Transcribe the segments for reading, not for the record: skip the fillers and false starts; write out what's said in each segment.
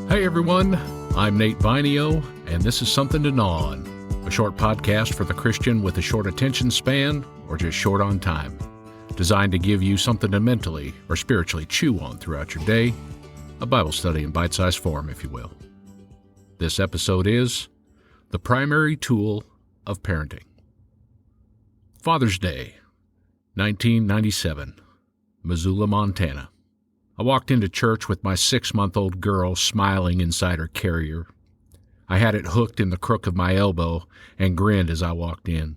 Hey everyone, I'm Nate Vinio, and this is Something to Gnaw On, a short podcast for the Christian with a short attention span or just short on time, designed to give you something to mentally or spiritually chew on throughout your day, a Bible study in bite-sized form, if you will. This episode is The Primary Tool of Parenting. Father's Day, 1997, Missoula, Montana. I walked into church with my 6-month-old girl smiling inside her carrier. I had it hooked in the crook of my elbow and grinned as I walked in.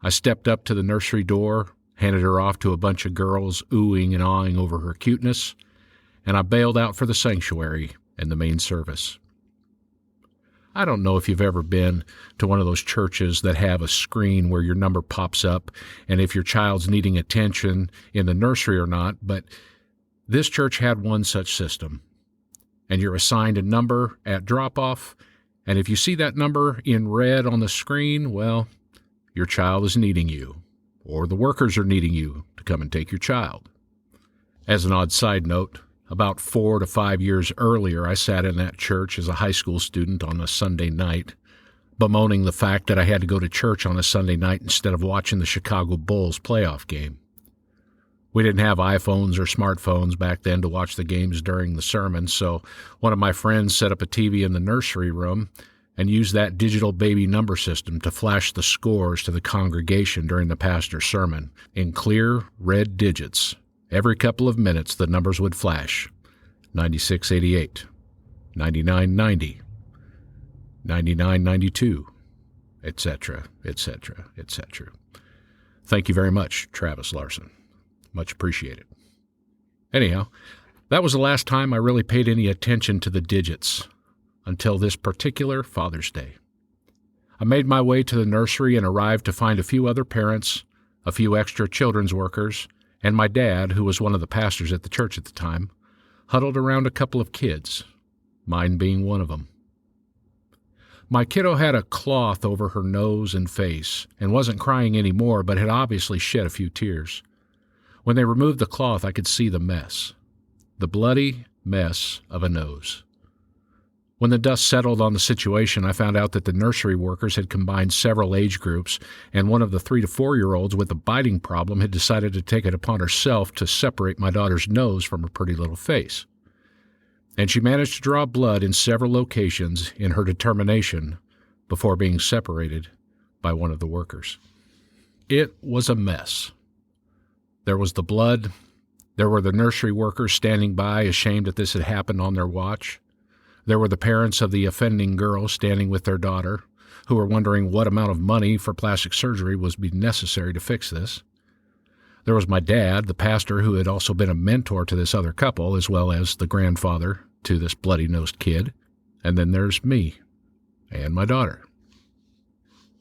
I stepped up to the nursery door, handed her off to a bunch of girls oohing and awing over her cuteness, and I bailed out for the sanctuary and the main service. I don't know if you've ever been to one of those churches that have a screen where your number pops up and if your child's needing attention in the nursery or not, but this church had one such system, and you're assigned a number at drop-off, and if you see that number in red on the screen, well, your child is needing you, or the workers are needing you to come and take your child. As an odd side note, about 4 to 5 years earlier, I sat in that church as a high school student on a Sunday night, bemoaning the fact that I had to go to church on a Sunday night instead of watching the Chicago Bulls playoff game. We didn't have iPhones or smartphones back then to watch the games during the sermon, so one of my friends set up a TV in the nursery room and used that digital baby number system to flash the scores to the congregation during the pastor's sermon in clear red digits. Every couple of minutes the numbers would flash: 9688, 9990, 9992, etc., etc., etc. Thank you very much, Travis Larson. Much appreciated. Anyhow, that was the last time I really paid any attention to the digits until this particular Father's Day. I made my way to the nursery and arrived to find a few other parents, a few extra children's workers, and my dad, who was one of the pastors at the church at the time, huddled around a couple of kids, mine being one of them. My kiddo had a cloth over her nose and face and wasn't crying anymore, but had obviously shed a few tears. When they removed the cloth, I could see the mess, the bloody mess of a nose. When the dust settled on the situation, I found out that the nursery workers had combined several age groups, and one of the 3 to 4-year-olds with a biting problem had decided to take it upon herself to separate my daughter's nose from her pretty little face. And she managed to draw blood in several locations in her determination before being separated by one of the workers. It was a mess. There was the blood. There were the nursery workers standing by, ashamed that this had happened on their watch. There were the parents of the offending girl standing with their daughter, who were wondering what amount of money for plastic surgery was be necessary to fix this. There was my dad, the pastor, who had also been a mentor to this other couple, as well as the grandfather to this bloody-nosed kid. And then there's me and my daughter.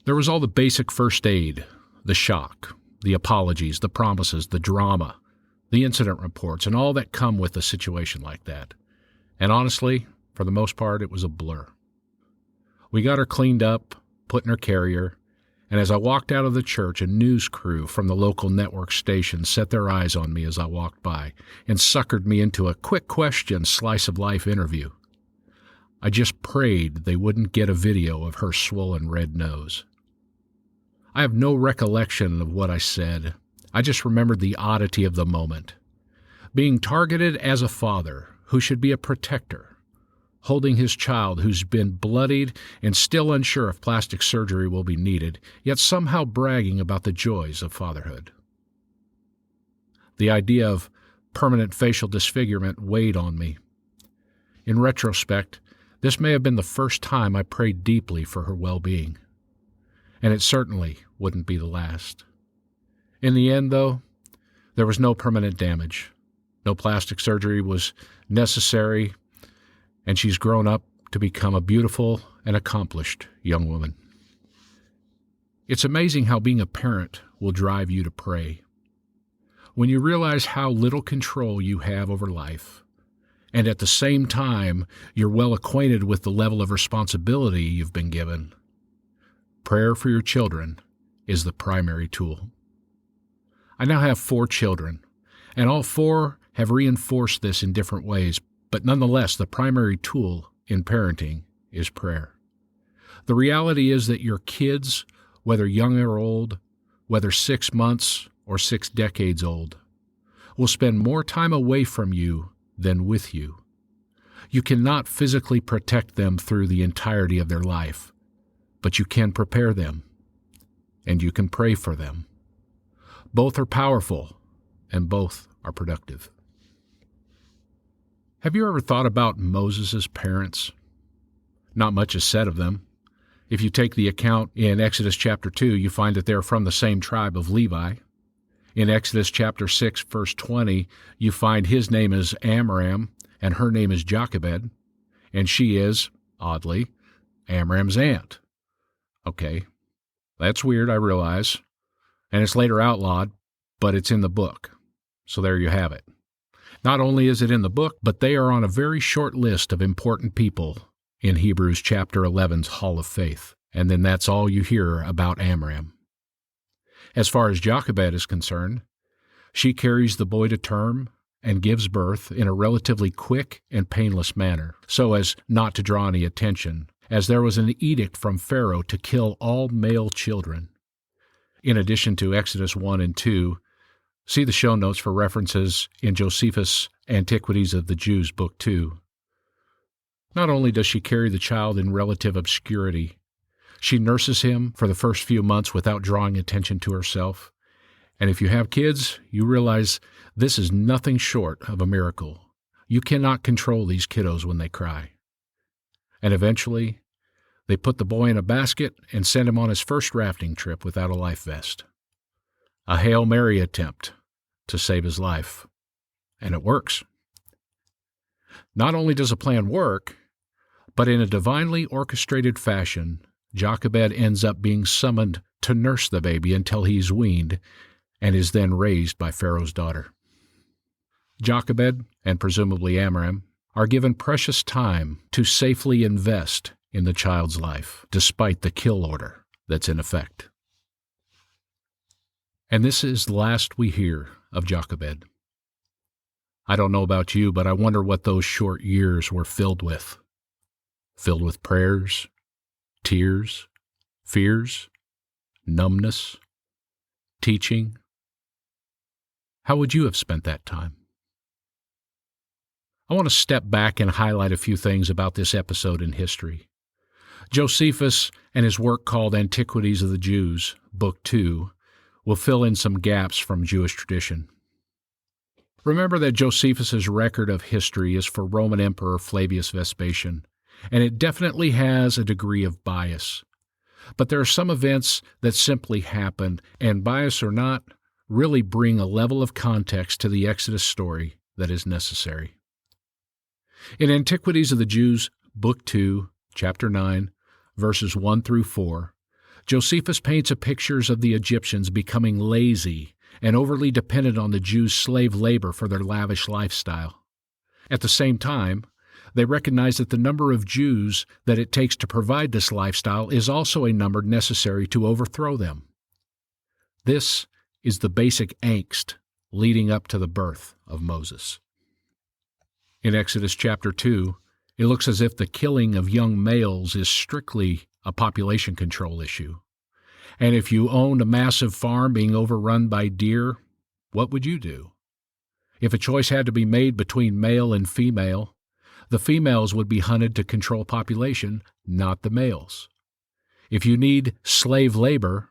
There was all the basic first aid, the shock, the apologies, the promises, the drama, the incident reports, and all that come with a situation like that. And honestly, for the most part, it was a blur. We got her cleaned up, put in her carrier, and as I walked out of the church, a news crew from the local network station set their eyes on me as I walked by and suckered me into a quick question slice-of-life interview. I just prayed they wouldn't get a video of her swollen red nose. I have no recollection of what I said. I just remembered the oddity of the moment. Being targeted as a father who should be a protector, holding his child who's been bloodied and still unsure if plastic surgery will be needed, yet somehow bragging about the joys of fatherhood. The idea of permanent facial disfigurement weighed on me. In retrospect, this may have been the first time I prayed deeply for her well-being. And it certainly wouldn't be the last. In the end, though, there was no permanent damage. No plastic surgery was necessary, and she's grown up to become a beautiful and accomplished young woman. It's amazing how being a parent will drive you to pray. When you realize how little control you have over life, and at the same time you're well acquainted with the level of responsibility you've been given, prayer for your children is the primary tool. I now have 4 children, and all 4 have reinforced this in different ways, but nonetheless, the primary tool in parenting is prayer. The reality is that your kids, whether young or old, whether 6 months or 6 decades old, will spend more time away from you than with you. You cannot physically protect them through the entirety of their life, but you can prepare them, and you can pray for them. Both are powerful, and both are productive. Have you ever thought about Moses' parents? Not much is said of them. If you take the account in Exodus chapter 2, you find that they're from the same tribe of Levi. In Exodus chapter 6, verse 20, you find his name is Amram, and her name is Jochebed, and she is, oddly, Amram's aunt. Okay, that's weird, I realize, and it's later outlawed, but it's in the book. So there you have it. Not only is it in the book, but they are on a very short list of important people in Hebrews chapter 11's Hall of Faith, and then that's all you hear about Amram. As far as Jochebed is concerned, she carries the boy to term and gives birth in a relatively quick and painless manner, so as not to draw any attention, as there was an edict from Pharaoh to kill all male children. In addition to Exodus 1 and 2, see the show notes for references in Josephus' Antiquities of the Jews, Book 2. Not only does she carry the child in relative obscurity, she nurses him for the first few months without drawing attention to herself. And if you have kids, you realize this is nothing short of a miracle. You cannot control these kiddos when they cry. And eventually, they put the boy in a basket and send him on his first rafting trip without a life vest. A Hail Mary attempt to save his life. And it works. Not only does the plan work, but in a divinely orchestrated fashion, Jochebed ends up being summoned to nurse the baby until he's weaned and is then raised by Pharaoh's daughter. Jochebed, and presumably Amram, are given precious time to safely invest in the child's life, despite the kill order that's in effect. And this is the last we hear of Jochebed. I don't know about you, but I wonder what those short years were filled with. Filled with prayers, tears, fears, numbness, teaching. How would you have spent that time? I want to step back and highlight a few things about this episode in history. Josephus and his work called Antiquities of the Jews, Book 2, will fill in some gaps from Jewish tradition. Remember that Josephus's record of history is for Roman Emperor Flavius Vespasian, and it definitely has a degree of bias. But there are some events that simply happened, and bias or not, really bring a level of context to the Exodus story that is necessary. In Antiquities of the Jews, Book 2, Chapter 9, verses 1 through 4, Josephus paints a picture of the Egyptians becoming lazy and overly dependent on the Jews' slave labor for their lavish lifestyle. At the same time, they recognize that the number of Jews that it takes to provide this lifestyle is also a number necessary to overthrow them. This is the basic angst leading up to the birth of Moses. In Exodus chapter 2, it looks as if the killing of young males is strictly a population control issue. And if you owned a massive farm being overrun by deer, what would you do? If a choice had to be made between male and female, the females would be hunted to control population, not the males. If you need slave labor,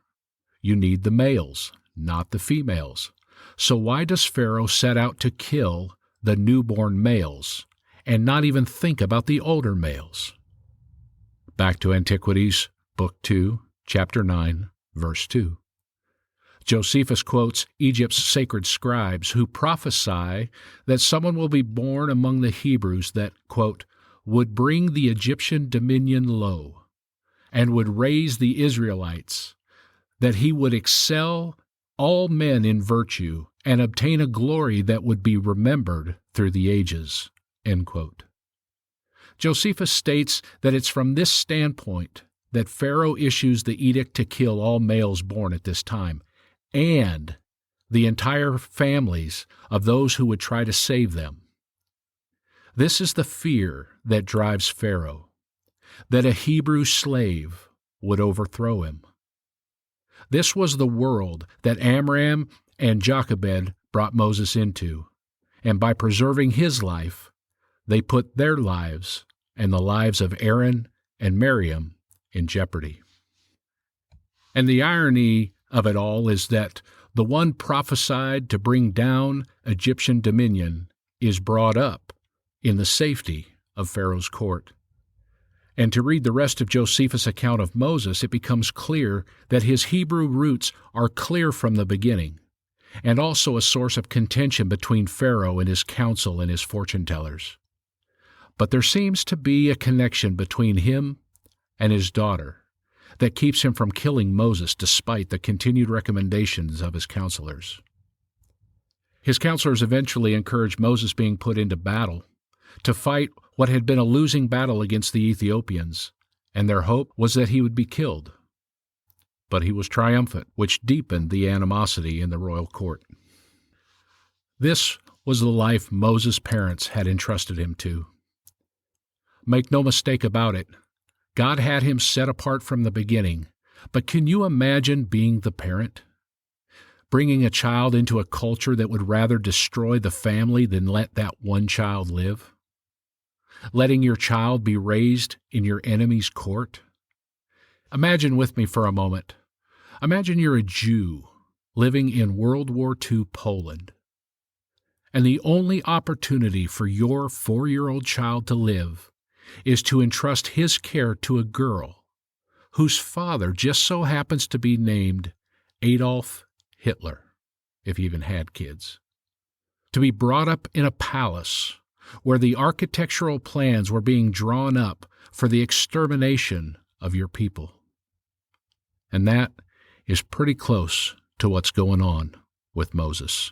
you need the males, not the females. So why does Pharaoh set out to kill the newborn males and not even think about the older males? Back to Antiquities, Book 2, Chapter 9, verse 2. Josephus quotes Egypt's sacred scribes who prophesy that someone will be born among the Hebrews that, quote, would bring the Egyptian dominion low and would raise the Israelites, that he would excel all men in virtue and obtain a glory that would be remembered through the ages, end quote. Josephus states that it's from this standpoint that Pharaoh issues the edict to kill all males born at this time, and the entire families of those who would try to save them. This is the fear that drives Pharaoh, that a Hebrew slave would overthrow him. This was the world that Amram and Jochebed brought Moses into, and by preserving his life, they put their lives and the lives of Aaron and Miriam in jeopardy. And the irony of it all is that the one prophesied to bring down Egyptian dominion is brought up in the safety of Pharaoh's court. And to read the rest of Josephus' account of Moses, it becomes clear that his Hebrew roots are clear from the beginning, and also a source of contention between Pharaoh and his council and his fortune-tellers. But there seems to be a connection between him and his daughter that keeps him from killing Moses despite the continued recommendations of his counselors. His counselors eventually encouraged Moses being put into battle to fight what had been a losing battle against the Ethiopians, and their hope was that he would be killed. But he was triumphant, which deepened the animosity in the royal court. This was the life Moses' parents had entrusted him to. Make no mistake about it, God had him set apart from the beginning, but can you imagine being the parent? Bringing a child into a culture that would rather destroy the family than let that one child live? Letting your child be raised in your enemy's court? Imagine with me for a moment. Imagine you're a Jew living in World War II Poland, and the only opportunity for your 4-year-old child to live is to entrust his care to a girl whose father just so happens to be named Adolf Hitler, if he even had kids, to be brought up in a palace where the architectural plans were being drawn up for the extermination of your people. And that is pretty close to what's going on with Moses.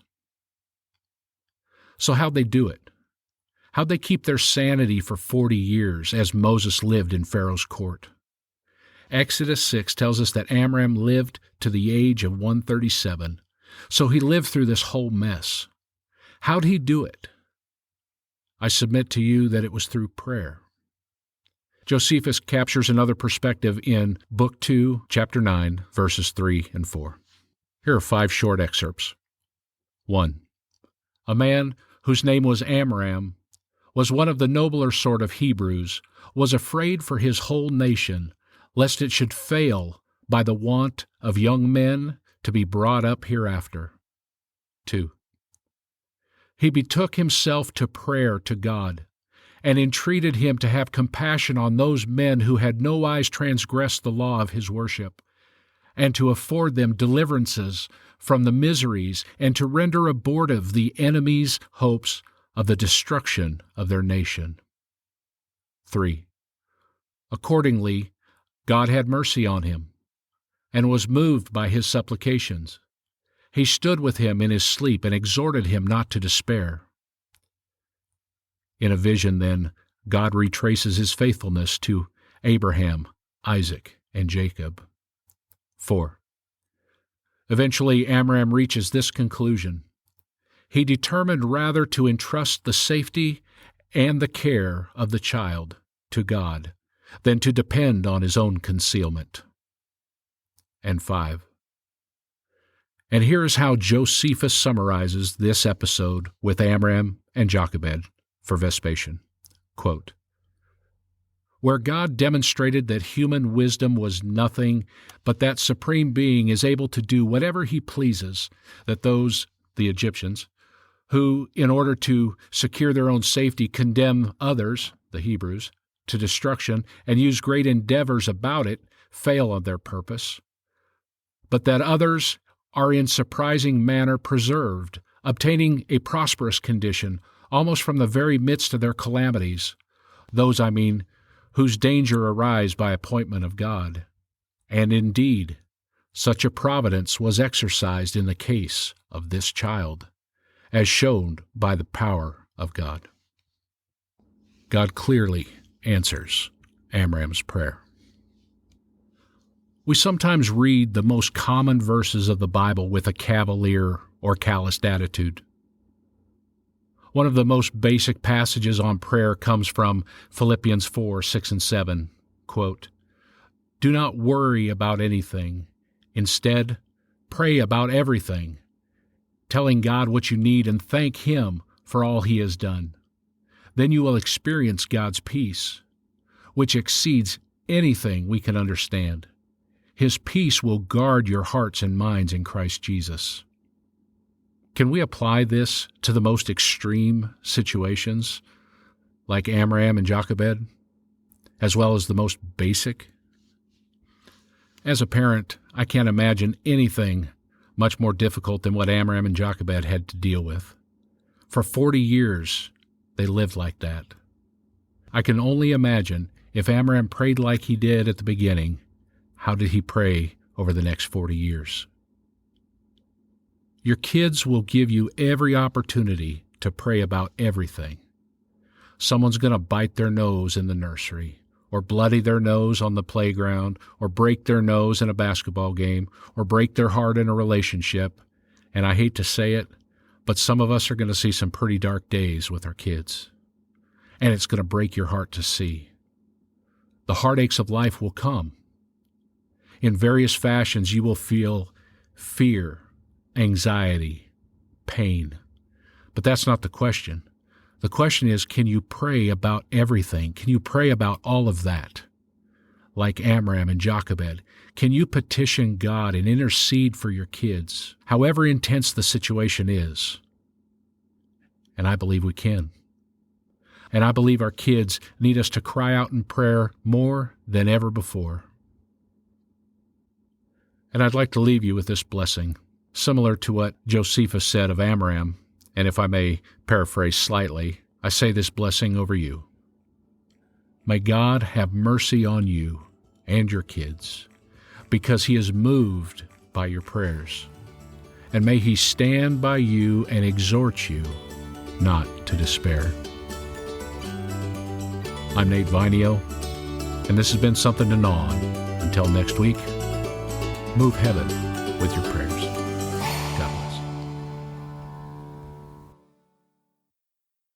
So how'd they do it? How'd they keep their sanity for 40 years as Moses lived in Pharaoh's court? Exodus 6 tells us that Amram lived to the age of 137, so he lived through this whole mess. How'd he do it? I submit to you that it was through prayer. Josephus captures another perspective in Book 2, Chapter 9, verses 3 and 4. Here are 5 short excerpts. 1. A man whose name was Amram was one of the nobler sort of Hebrews, was afraid for his whole nation, lest it should fail by the want of young men to be brought up hereafter. 2. He betook himself to prayer to God, and entreated him to have compassion on those men who had nowise transgressed the law of his worship, and to afford them deliverances from the miseries, and to render abortive the enemy's hopes of the destruction of their nation. 3. Accordingly, God had mercy on him, and was moved by his supplications. He stood with him in his sleep and exhorted him not to despair. In a vision, then, God retraces his faithfulness to Abraham, Isaac, and Jacob. 4. Eventually, Amram reaches this conclusion. He determined rather to entrust the safety and the care of the child to God than to depend on his own concealment. And 5. And here is how Josephus summarizes this episode with Amram and Jochebed for Vespasian. Quote, where God demonstrated that human wisdom was nothing, but that Supreme Being is able to do whatever he pleases, that those, the Egyptians, who, in order to secure their own safety, condemn others, the Hebrews, to destruction and use great endeavors about it, fail of their purpose, but that others are in surprising manner preserved, obtaining a prosperous condition almost from the very midst of their calamities, those, whose danger arise by appointment of God. And indeed, such a providence was exercised in the case of this child, as shown by the power of God. God clearly answers Amram's prayer. We sometimes read the most common verses of the Bible with a cavalier or calloused attitude. One of the most basic passages on prayer comes from Philippians 4:6-7. Quote, "Do not worry about anything. Instead, pray about everything, telling God what you need and thank Him for all He has done. Then you will experience God's peace, which exceeds anything we can understand. His peace will guard your hearts and minds in Christ Jesus." Can we apply this to the most extreme situations, like Amram and Jochebed, as well as the most basic? As a parent, I can't imagine anything much more difficult than what Amram and Jochebed had to deal with. For 40 years, they lived like that. I can only imagine if Amram prayed like he did at the beginning, how did he pray over the next 40 years? Your kids will give you every opportunity to pray about everything. Someone's going to bite their nose in the nursery, or bloody their nose on the playground, or break their nose in a basketball game, or break their heart in a relationship. And I hate to say it, but some of us are going to see some pretty dark days with our kids. And it's going to break your heart to see. The heartaches of life will come. In various fashions, you will feel fear, anxiety, pain. But that's not the question. The question is, can you pray about everything? Can you pray about all of that? Like Amram and Jochebed, can you petition God and intercede for your kids, however intense the situation is? And I believe we can. And I believe our kids need us to cry out in prayer more than ever before. And I'd like to leave you with this blessing, similar to what Josephus said of Amram, and if I may paraphrase slightly, I say this blessing over you. May God have mercy on you and your kids, because He is moved by your prayers. And may He stand by you and exhort you not to despair. I'm Nate Vinio, and this has been Something to Gnaw On. Until next week, move heaven with your prayers.